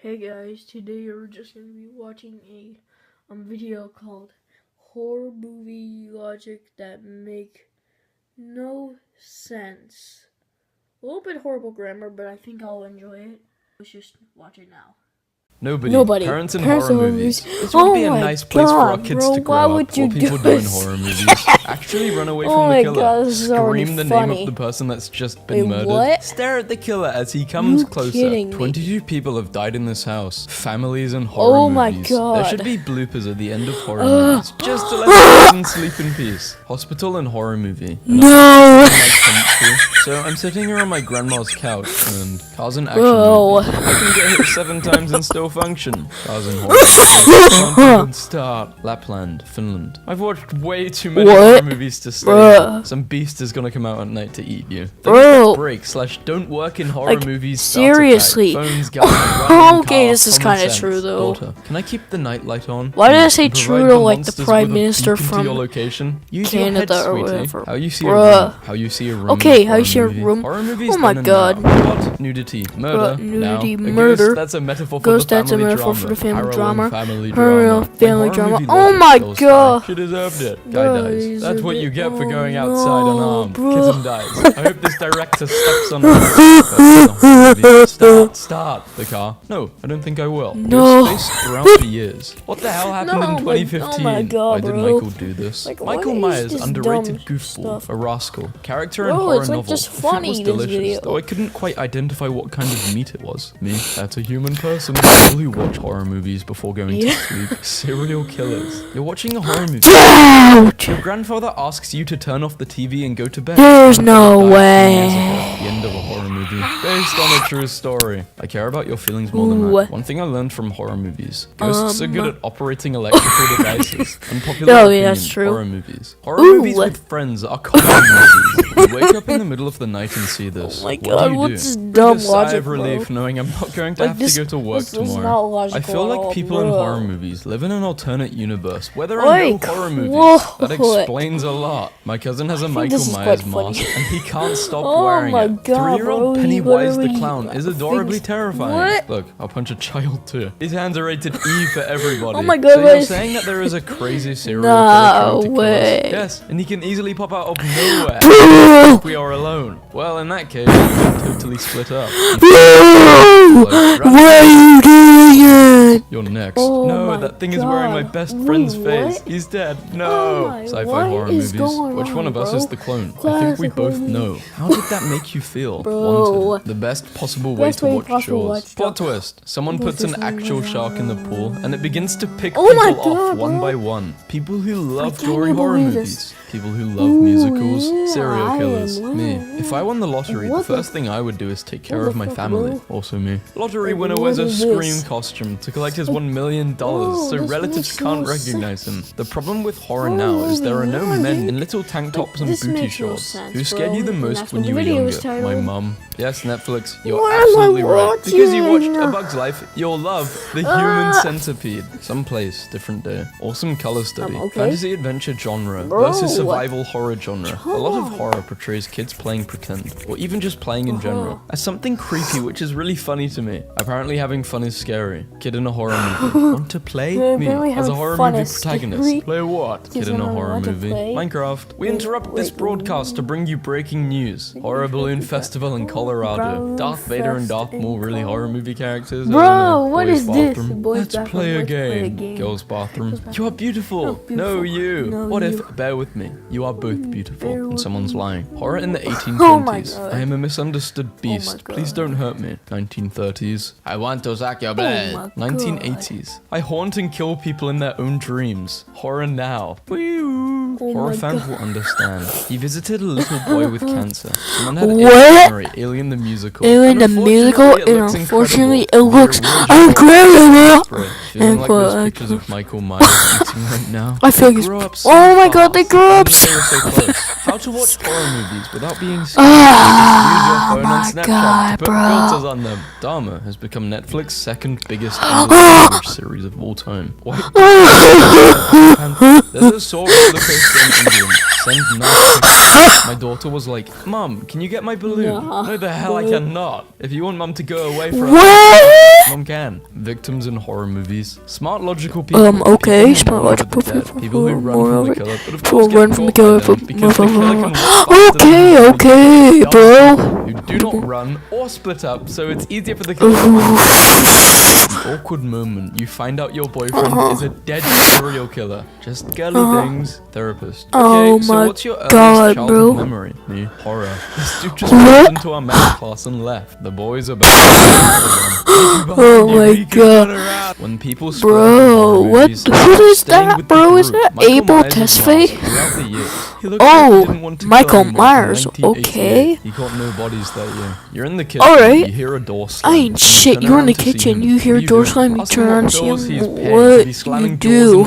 Hey guys, today we're just going to be watching a video called Horror Movie Logic That Make No Sense. A little bit horrible grammar, but I think I'll enjoy it. Let's just watch it now. Nobody. Parents in horror movies. This would be a nice place for our kids to grow up. What people do in horror movies. Actually run away from the killer. Scream the name of the person that's just been murdered. What? Stare at the killer as he comes closer. 22 people have died in this house. Families in horror movies. God. There should be bloopers at the end of horror movies. Just to let the person sleep in peace. Hospital and horror movie. No! So I'm sitting here on my grandma's couch and cars in action movie. I can get hit 7 times and still function. Cars in horror can't even start. Lapland, Finland. I've watched way too many horror movies to stay. Some beast is gonna come out at night to eat you. Break / don't work in horror movies. Seriously. Phones, Okay, this is kind of true though. Daughter, can I keep the night light on? Why did I say true to like the Prime Minister from your location? Use Canada your head, or whatever? How you see a room? How you see a room? Okay, how you see a room? Horror movies. Oh my god. What? Nudity, murder, nudity, now. murder. That's a metaphor for That's a metaphor for the family drama. Family drama. Oh my god. She deserved it. Guy dies. That's what you get for going outside unarmed. Kitten dies. I hope this director steps on her. Start the car. No, I don't think I will. No. Spaced throughout the years. What the hell happened in 2015? Oh my god, Why did Michael do this? Like, Michael Myers, underrated goofball, a rascal, character in Bro, horror it's like novel. just If funny, it was this delicious, video. though I couldn't quite identify what kind of meat it was. Me, that's a human person. People who watch horror movies before going to sleep. Serial killers. You're watching a horror movie. Your grandfather asks you to turn off the TV and go to bed. There's no way. The end of a horror movie. Based on a true story. I care about your feelings more than that. One thing I learned from horror movies. Ghosts are good at operating electrical devices. Unpopular opinion, that's true. horror movies. Horror movies with friends are common movies. You wake up in the middle of the night and see this. Oh my What god, do you what's do? this dumb A sigh logic, of relief bro? knowing I'm not going to have to go to work this is tomorrow. not logical I feel at like all, people in bro. horror movies live in an alternate universe where there are Like, no horror movies. what? That explains a lot. My cousin has a Michael this is Myers quite funny. mask and he can't stop Oh wearing my it. god, 3-year-old bro, he Pennywise the literally clown is adorably thinks- terrifying. What? Look, I'll punch a child too. His hands are rated E for everybody. Oh my god, so you're guys. saying that there is a crazy serial No killer trying to kill way. us? Yes, and he can easily pop out of nowhere Bro! if we are alone. Well, in that case, we can totally split up. Why are you doing it? You're next. Oh No, my that thing is wearing my God. best friend's Wait, face. what? He's dead. Oh No. my, Sci-fi what horror is movies. going Which one on, of us bro? is the clone? I think Classic we both horror know. How did that make you feel? Bro. Wanted. The best possible way Best to way watch possible Jaws. watch Plot Jaws. twist. Someone puts an actual shark in the pool and it begins to pick Oh my people off God, one bro. by one. People who love can't gory horror believe movies. this. People who love musicals. yeah, Serial I killers. am. Me. If I won the lottery, the What the first thing I would do is take care What of the my fuck, family. bro? Also me. Lottery Like, winner what wears a is Scream this? costume to collect his $1 million, Bro, so this relatives makes can't no recognize him. sense. The problem with horror Bro, now is there are no no, men dude. in little tank tops and This booty makes no shorts. sense, Who scared bro. you the And most that's when what you the were video younger? is titled. My mum. Yes, Netflix. You're What am I absolutely right. Because you watched watching? A Bug's Life, you'll love The Human Centipede. Some place, different day. Awesome color study. okay. Fantasy adventure genre Bro. versus survival horror genre. A lot of horror portrays kids playing pretend, or even just playing in general, as something creepy, which is really funny to me. Apparently having fun is scary. Kid in a horror movie. Want to play? Yeah, Me, apparently as a having horror fun movie is protagonist. scary. Play what? Kid Kids in a don't know horror what to movie. play. Minecraft. We interrupt this wait, broadcast to bring you breaking news. Horror Balloon Festival in Colorado. Balloon Darth Vader and Darth Fest Maul, in really horror movie characters. I Bro, don't know. what Boys' is this? bathroom. Boys' Let's bathroom. play a Let's play a game. game. Girls' bathroom. Girls' bathroom. You are beautiful. You're No, beautiful. you. No, What you. if, bear with me, you are both beautiful bear and with someone's me. lying. Horror in the 1820s. Oh my God. I am a misunderstood beast. God. Please don't hurt me. 1930s. I want to suck your blood. my God. 1980s. I haunt and kill people in their own dreams. Horror now. Oh Horror my fans God. will understand. He visited a little boy with cancer. Someone had What? Alien the musical. Alien And the musical, unfortunately, and looks unfortunately, it incredible. looks We're incredible. desperate. Feeling like those pictures of Michael Myers eating right now. I feel They he's. grow up so Oh my god, they fast, grew up and so. they were so close. How to watch horror movies without being scared? Ah, Use your phone my and Snapchat God, to put bro. filters on them. Dharma has become Netflix's second biggest English series of all time. Why? There's a sore roller coaster in England. send nice pictures. My daughter was like, Mom, can you get my balloon? Nah. No, the hell I cannot. If you want Mom to go away for What? Mom can. Victims in horror movies. Smart, logical people. Okay, People smart, more over logical the dead. people People who who are run more from over- the killer, but of People course run get from the caught killer, by them but- because the killer can walk faster than Okay, anyone. okay, Dumb bro. people who do not run or split up, so it's easier for the killer to find an awkward moment. You find out your boyfriend is a dead serial killer. Just girly things. Therapist. Oh Okay, so my what's your earliest God, childhood bro. memory? Me? Horror. This dude just What? walked into our math class and left. The boys are back. Oh my God. When people Bro, what? Who is that, bro? Is that Abel Tesfaye? Oh, Michael Myers. Okay. He caught no bodies that year. You're in the kitchen. Alright. You hear a door slam. I ain't shit. You're in the kitchen. You hear a door slam. You turn around and see him. What you do?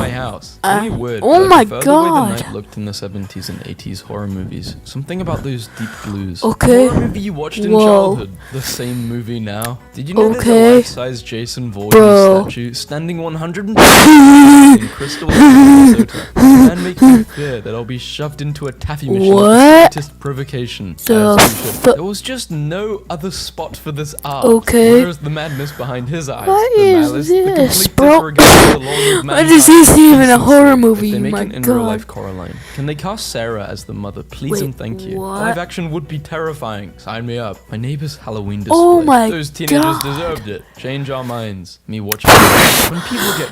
Oh my God. Looked in the 70s and 80s horror movies. Something about those deep blues. Okay. Horror movie you watched in Whoa. childhood. The same movie now. Did you know there's a Okay. life-size Jason Voorhees Bro. statue standing 150 in Crystal Lake, Minnesota? And make me fear that I'll be shoved into a taffy machine What? at the slightest provocation. The As you should. fu- There was just no other spot for this art. Okay. Where's the madness behind his eyes? What the is malice, this, the complete bro? disregard for the law of What is mankind. this even a Decency. horror If movie? they make My it in real God. life Coraline, can they cast Sarah as the mother? Please Wait, and thank you. what? Live action would be terrifying. Sign me up. My neighbor's Halloween display. Oh my Those teenagers God. deserved it. Change our minds. Me watching when people get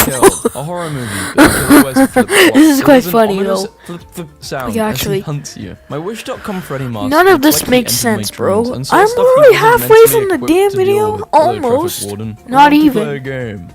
killed. A horror movie. The killer wears flip-flops. This is There quite an funny, ominous though. flip sound Like, as actually- he hunts you. My Wish.com Freddy mask. None of looked this like he makes entered my sense, bro. dreams and saw I'm stuff he literally wasn't halfway mentally from the equipped damn to deal video. with. Hello, traffic Almost. warden. I Not want to even. play a game.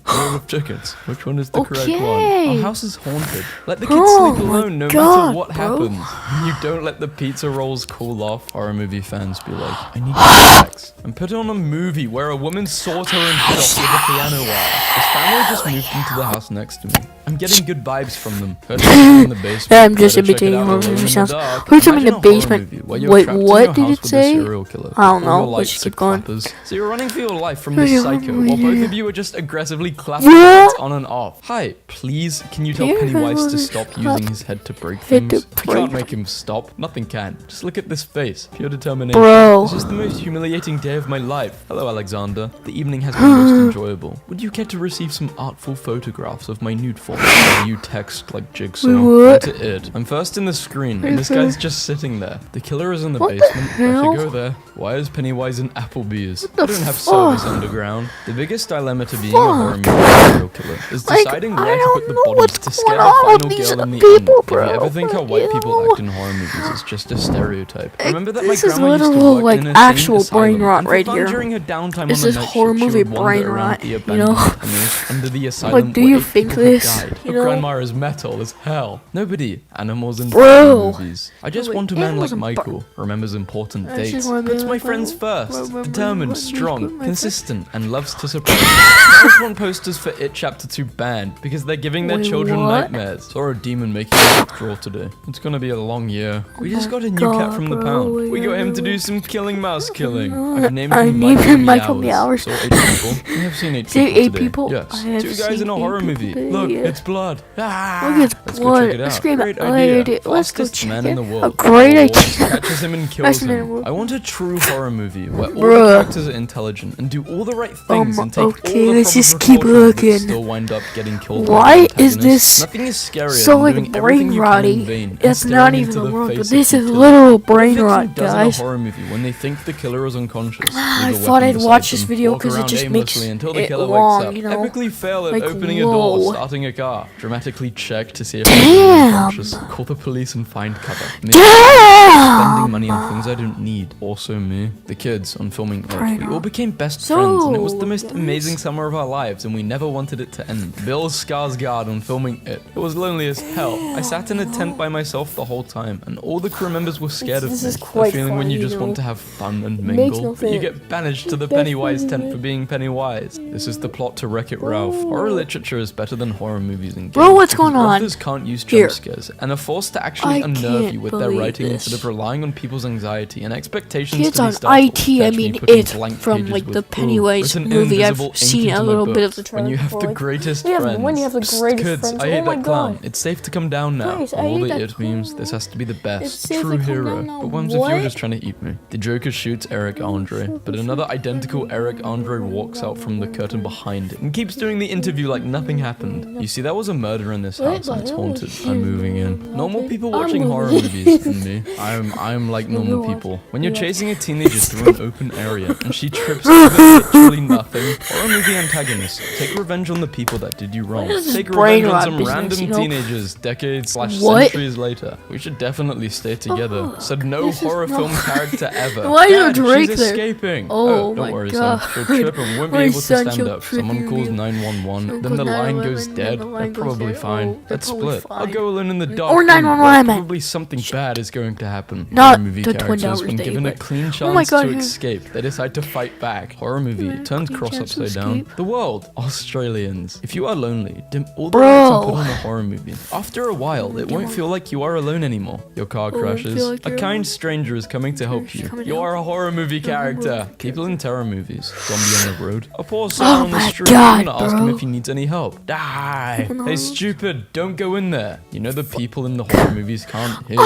Roll of tickets. Which one is the correct one? Okay. Our house is haunted. Let the kids Oh sleep my alone no God, matter what bro. happens. When you don't let the pizza rolls cool off, horror movie fans be like, I need to relax. And put on a movie where a woman saws her and shot with a piano wire. This family just moved into the house next to me. I'm getting good vibes from them. Heard something in the basement. Yeah, I'm just Better check it imitating out horror alone movie in the sounds. dark. Heard something in Imagine the a horror basement. movie where you're Wait, trapped in what your did house it with a say? serial killer. I don't All know. your Let's lights just are keep going. clappers. So you're running for your life from this psycho, while both of you are just aggressively clapping What? lights on and off. Hi, please, can you tell Yeah, Pennywise to I stop wanna using his head to break Head to things? I can't break. make him stop. Nothing can. Just look at this face. Pure determination. Bro. This is the most humiliating day of my life. Hello, Alexander. The evening has been most enjoyable. Would you care to receive some artful photographs of my nude form? While you text like Jigsaw. What? Enter it. I'm first in the screen, and this guy's just sitting there. The killer is in the What the basement. I hell? should go there. Why is Pennywise in Applebee's? the I don't have fuck? service underground. The biggest dilemma to being a horror movie serial killer is Like, deciding I where to don't put the know bodies what's to scare going the on with final these girl in the people, end. bro. If you ever think how But, white you people know, act in horror movies is just a stereotype. Remember that my this is grandma used to literal, work like, in an actual insane brain asylum, rot and for right fun here. during her downtime This on is the night horror shift, she movie would wander brain around rot, the you abandoned know? tunnels under the asylum do where you 8 think people had this, died. you Her know? grandma is metal as hell. Nobody animals in Bro. movies. I just Wait, want a man like animals in Michael. Remembers important I just dates. wanna be Puts my like friends Michael. first. Remember Determined, my strong, Michael, my consistent, and loves to surprise. I just want posters for It Chapter 2 banned because they're giving their Wait, children what? nightmares. Saw a demon making a withdrawal today. It's gonna be a long year. We just got a new cat God, from the bro, pound. we We got him to gotta- do some killing mouse killing. I I've named named him him Michael Meows. Saw 8 people. We have seen 8 See people 8 today. people? Yes. I have 2 guys in seen a 8 horror people movie. today, Look, yeah. it's blood. Ah! Look, it's Let's go blood. check it out. Scream Great it. idea. Let's go Fastest check man it. in the world. A great Always idea. catches him and kills Fastest man in the him. world. I want a true horror movie where all the Bruh. characters are intelligent and do all the right things and take okay, all the let's just proper keep precautions but looking. still wind up getting killed. Why by the is antagonist. this Nothing is scarier so than like doing everything brain you can in rotty? vain and It's not staring even into the the word, face but of this the is killer. literal What a brain victim rot, does in guys. a horror movie when they think the killer is unconscious. I leave a thought weapon I'd beside watch this them, video walk 'cause it around just aimlessly makes until the it killer long, wakes up. you know? Epically fail at Like, opening a whoa. door, starting a car, dramatically check to see if Damn. they're unconscious, call the police and find cover. Me spending Damn! money on things I don't need. Also me. The kids on filming Right It. We on. all became best So, friends, and it was the most guys. amazing summer of our lives, and we never wanted it to end. Bill Skarsgård on filming It. It was lonely as hell. I sat in a tent by myself the whole time, and all the crew members were scared This of is me. quite The feeling when you funny, just though. want to have fun and Makes mingle, no but you sense. get banished to the That's Pennywise funny, tent man. for being Pennywise. This is the plot to Wreck-It Ralph. Horror literature is better than horror movies. movies in games. Bro, what's because going on? authors can't use Here. jump scares and are forced to actually I unnerve can't you with their believe writing this. instead of relying on people's anxiety and expectations Kids to be on startled. IT, I Catch me mean putting it, blank from pages like with, the "Ooh, Pennywise written in movie. I've invisible ink seen into a my little bit of books." the When you trailer have the for it. greatest Yeah, friends. when you have the Psst, greatest kids, friends. I hate Oh my that clown. God. It's safe to come down now. Guys, I All hate the that it memes, this has to be the It's best. safe True to come hero. down now. But what if you're What? just trying to eat me? The Joker shoots Eric Andre, but another identical Eric Andre walks out from the curtain behind it and keeps doing the interview like nothing happened. You see, that was a murder in this house and it's haunted. I'm moving in. Normal people watching horror movies and me. I'm like normal people. When you're chasing a teenager through an open area and she trips over literally nothing, horror movie antagonists take revenge on the people that did you wrong. What is this Take brain revenge on rot some business, random you know? teenagers decades / What? centuries later. We should definitely stay together. Said no This is horror not- film character ever. Why is there Dad, Drake she's there? escaping. Oh don't my worry, God. son. She'll trip and won't be My able to son, stand she'll up. trip Someone you, calls you. 911. She'll Then call the line 911, goes then dead. the line They're goes probably dead. fine. Oh, they're Let's probably split. I'll fine. go alone in the dark. Or room, 911, but I meant. probably something bad is going to happen. Not Horror movie the Twin characters, Towers when day, given a but- clean chance Oh my God, to yeah. escape, they decide to fight back. Horror movie Yeah, turns clean cross chance to upside down. escape. The world, Australians. If you are lonely, dim all the lights and put on a horror movie. After a while, it won't feel like you are alone anymore. Your car won't crashes. feel like A you're kind alone. stranger is coming to help She's you. coming to You help are a you. horror movie You're a horror character. movie People in terror movies. Zombie on the road. A poor soul on the my street. God, I'm gonna ask him bro. if he needs any help. Die. No. Hey, stupid, don't go in there. You know the people in the horror movies can't hear you.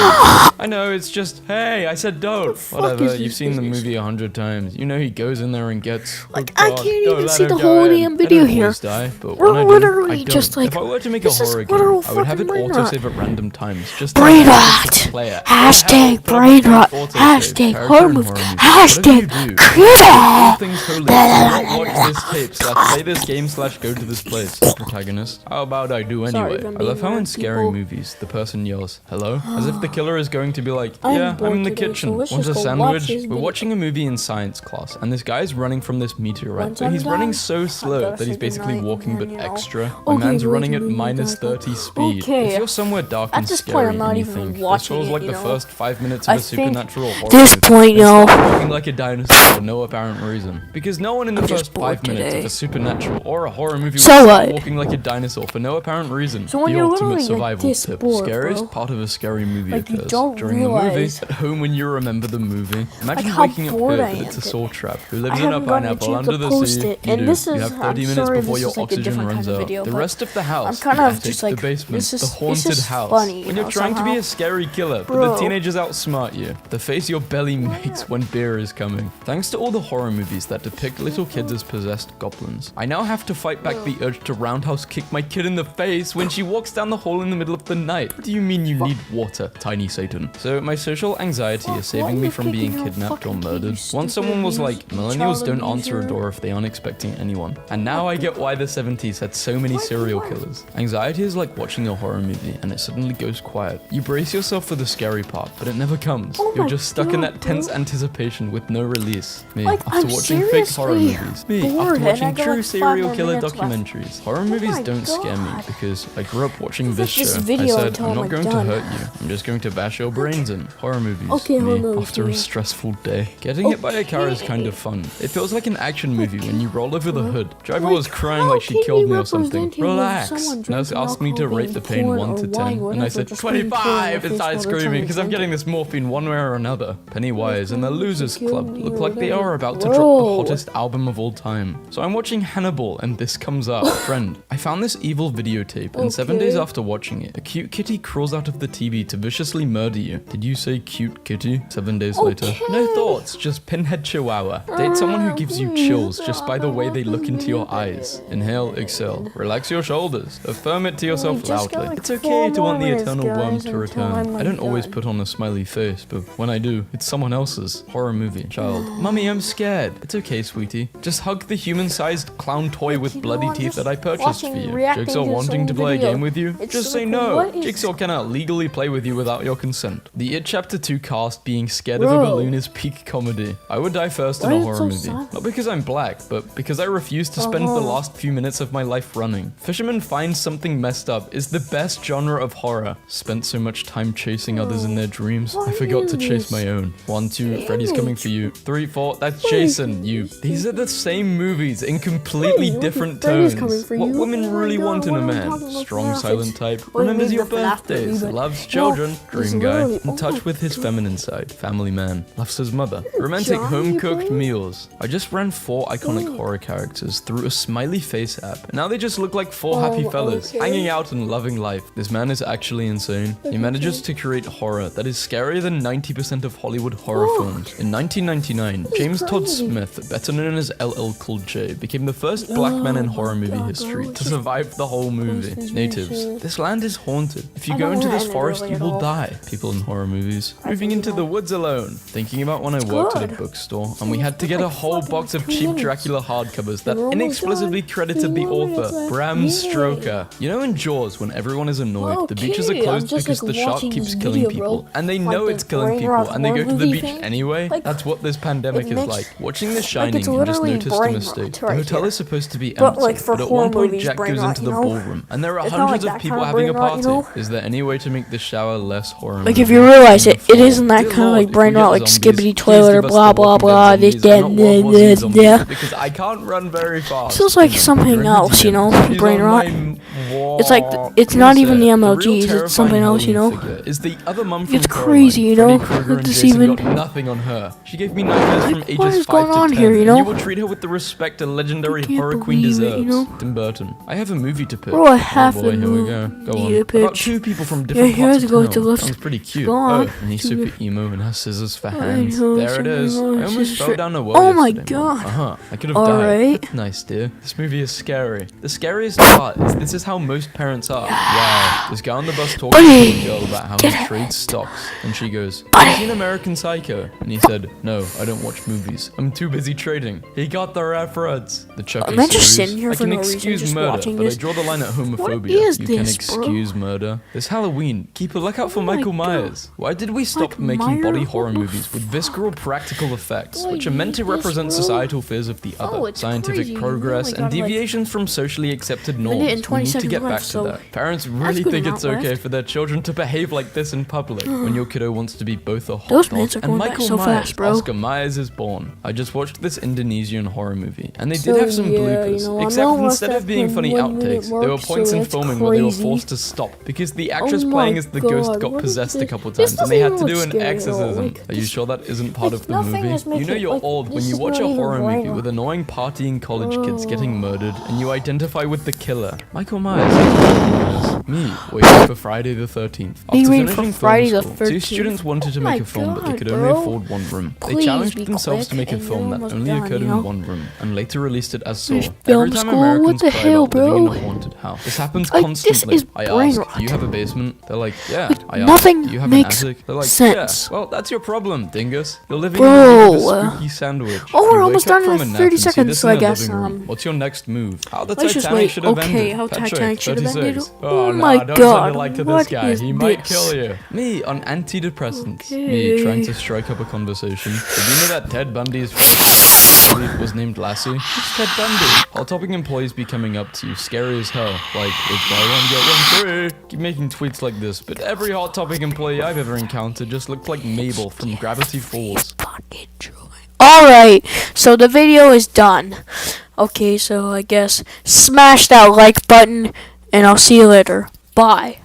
I know, it's just, hey, I said don't. fuck Whatever, is you've this seen the business? movie 100 times. You know he goes in there and gets. Like, oh I God, can't don't even let see her the go whole in. damn I video don't here. always die, but We're when I do, literally I don't. just like- If I were to make a this is horror game, literal I would have it fucking brain rot. autosave at random times. Just Brain to rot. play it. Hashtag Hell, brain whatever rot. autosave, Hashtag character horror in movie. movies. Hashtag Whatever you do, critter. all things holy. Do not watch this tape / play this game / go to this place. Protagonist. How about I do Sorry anyway? if I'm I love being how in rude, scary people. movies the person yells hello as if the killer is going to be like, I'm yeah, I'm bored in the today, kitchen. so let's Want a just go watch sandwich? this We're video. watching a movie in science class and this guy's running from this meteorite, Once but I'm he's running done, so I've slow gotta that he's say basically goodnight, walking and but then, you know. extra. My Okay, man's we running can at leave minus that, but- 30 speed. Okay. If you're somewhere dark At and this point, scary I'm not and you even think this watching feels it, like you the know? first 5 minutes of I a think supernatural horror this movie, point, then yo. stop walking like a dinosaur for no apparent reason. Because no one in the I'm just first 5 bored minutes of today. a supernatural or a horror movie So would start what? walking like a dinosaur for no apparent reason. So when The you're ultimate literally, like, survival this tip. bored, Scariest bro. part of a scary movie Like, you occurs don't during the movie, realize- at home when you remember the movie. Imagine how waking up bored here, I but am it's a today. soul trap. Who I lives in a haven't gotten a pineapple chance under to the post sea? it, You and do. this You is- have 30 I'm minutes sorry, before this your is, like, a oxygen different runs kind of out. video, The but rest of the house. I'm kind you of have to just take like, the basement, this is- the this haunted is house. funny, when you you're know, trying to be somehow. a scary killer, but the Bro. teenagers outsmart you. The face your belly makes when beer is coming. Thanks to all the horror movies that depict little kids as possessed goblins, I now have to fight back the urge to roundhouse kick my kid in the face when she walks down the hall in the middle of the night. What do you mean you need water, tiny Satan? So my social anxiety is saving me from being kidnapped or murdered. Once someone was like, millennials don't answer a door if they aren't expecting anyone. And now I get why the 70s had so many serial killers. Anxiety is like watching a horror movie and it suddenly goes quiet. You brace yourself for the scary part, but it never comes. Oh You're my just stuck in God, that tense bro. anticipation with no release. Me, Like, after I'm watching fake horror seriously movies. Me, bored, after and watching I got, true like, 5 serial more killer minutes left. documentaries. Horror movies my don't scare me God. because I grew up watching this this show. I video said, until I'm I'm, not like, going to done. hurt you. I'm just going to bash your brains in. Horror movies. Okay, horror me, movies, after a yeah. stressful day. Getting hit by a car is kind of fun. It feels like an action movie when you roll over the hood. Driver Like, was crying how like she can killed you me or something. represent him with Relax. someone Nurse drinking asked me to alcohol, rate the being pain porn 1 or to 10, wine, and I whatever, said just being porn in 25 the and face started while they're trying screaming to because I'm drink getting it. this morphine one way or another. Pennywise and the Losers kill Club me look or like they whatever. are about to drop the Bro. hottest album of all time. So I'm watching Hannibal and this comes up. Friend, I found this evil videotape and 7 days Okay. after watching it, a cute kitty crawls out of the TV to viciously murder you. Did you say cute kitty? 7 days later. No thoughts, just pinhead chihuahua. Date someone who gives you chills just by the way they look into your eyes. Inhale, exhale. Relax your shoulders. Affirm it to yourself just got, loudly. like, It's okay 4 to want the more eternal minutes, worm guys, to until return. I'm, I don't always done. put on a smiley face, but when I do, it's someone else's. Horror movie. Child. Mummy, I'm scared. It's okay, sweetie. Just hug the human-sized clown toy with You know, bloody I'm teeth just that I purchased for watching, you. reacting Jigsaw to this wanting whole to play a video. game with you? It's Just like, say no. what is- Jigsaw cannot legally play with you without your consent. The It Chapter 2 cast being scared of a Bro. balloon is peak comedy. I would die first in Why a is it horror so movie. sad? Not because I'm black, but because I refuse to spend the Uh-huh. last few minutes of my life running. Fisherman Finds Something Messed Up is the best genre of horror. Spent so much time chasing others in their dreams, I Why forgot to is chase this? my own. 1, 2, Damn Freddy's coming it. for you. 3, 4, that's Why Jason, is you. These are the same movies in completely Hey, look, different Freddy's tones. coming for What you. women Oh my really want talent in a man. Strong, silent type. Remembers your birthdays. Loves children. Dream guy. In touch with his feminine side. Family man. Loves his mother. Romantic home-cooked meals. I just ran 4 iconic horror characters through a smiley face app. And now they just look like 4 happy fellas. Hanging out and loving life. This man is actually insane. He manages to create horror that is scarier than 90% of Hollywood horror films. In 1999, James Todd Smith, better known as LL Cool J, became the first black man in horror movie history to survive the whole movie. Natives. This land is haunted. If you go into this forest, you will die. People in horror movies. Moving into the woods alone. Thinking about when I worked at a bookstore and we had to get a whole box of cheap Dracula hardcovers that inexplicably credited the author, Bram Stoker. You know in Jaws, when everyone is annoyed, the beaches are closed because the shark keeps killing people. And they know it's killing people and they go to the beach anyway? That's what this pandemic is like. Watching The Shining and just noticed a mistake. The hotel is supposed to be empty, but at one point Jack goes into the ballroom and there are hundreds of people having a party. Is there any way to make the shower less horror? Like if you realize it isn't that kind of like brain rot, like skibbity toilet or blah blah blah, this, that, yeah. Because I can't run very fast. Feels like something else, you know, brain rot. It's like, it's not even the MLGs, it's something else, you know. Is the other mum from It's crazy, you know. This even got nothing on her. She gave me nightmares from ages 5 to 10. What is going on here, you know? You will treat her with the respect a legendary horror queen deserves. You know? Tim Burton. I have a movie to pitch. Bro, I have oh boy, to here we go. Go on. About 2 people from different parts of town. Sounds pretty cute. Oh, and he's super emo and has scissors for hands. There it is. I almost fell down a well Oh my yesterday, god. I could have died. Nice, dear. This movie is scary. The scariest part is this is how most parents are. Wow. This guy on the bus talking to a girl about how he trades stocks. And she goes, "Have you seen American Psycho?" And he said, "No, I don't watch movies. I'm too busy trading." He got the reference. The Chucky I'm just series. sitting here I for can no reason, excuse just murder, watching but this. I draw the line at homophobia. What is You can this, bro? excuse murder. This Halloween, keep a lookout for Oh my Michael God. Myers. Why did we stop Mike making body Myers? horror What the movies with visceral practical effects, Boy, which are meant to this, represent bro. societal fears of the other, it's scientific crazy. progress, Oh my and God, like, deviations from socially accepted minute norms? and 20 We need to seconds get back left, to so that. Parents really good think amount it's okay left. for their children to behave like this in public when your kiddo wants to be both a hot Those dog minutes are and going by Michael so Myers. fast, bro. Oscar Myers is born. I just watched this Indonesian horror movie, and they So, did have some yeah, bloopers. you know, I Except know instead what's of being that funny 1 minute outtakes, there were mark, points so in it's filming where they were crazy. forced to stop because the actress Oh playing my as the ghost God, got what is possessed a this? couple This times, and they had to doesn't do look an scary at all, exorcism. like, Are you sure that isn't part of the nothing movie? is You making know it, you're like, old when this you is watch not a even horror brain movie rot. with annoying partying college kids getting murdered, and you identify with the killer. Michael Myers. Me, waiting for Friday the 13th. After You mean finishing for Friday film the school, 2 13th? students wanted to Oh make my a film, but they God, could only bro. afford 1 room. They Please challenged be themselves to quick make a and film you're that almost only done, occurred you in know? 1 room, and later released it as Saw. Film Every time school? What Americans the cry hell, about living in bro? a haunted house. This happens Like, this constantly. is I brain ask, rot. "Do you have a basement?" They're like, "Yeah." I ask, Nothing "Do you have makes an attic?" They're like, sense. "Yeah." Well, that's your problem, dingus. You're living Bro, in the middle of a spooky sandwich. oh, You we're wake almost up done in from like a nap 30 and see seconds, this so in I the guess, living room. What's your next move? How the let's just Titanic wait. should have Okay, ended. how Patrick, Titanic should have 36. ended. Oh, Oh no, my don't send God, your like to this what guy. is He might this? kill you. Me on antidepressants. Okay. Me trying to strike up a conversation. Did you know that Ted Bundy's was named Lassie? It's Ted Bundy. Hot topic employees be coming up to you, scary as hell. Like, it's buy one, get one free. Keep making tweets like this, but every Hot Topic employee I've ever encountered just looked like Mabel from Gravity Falls. Alright, so the video is done. Okay, so I guess smash that like button, and I'll see you later. Bye.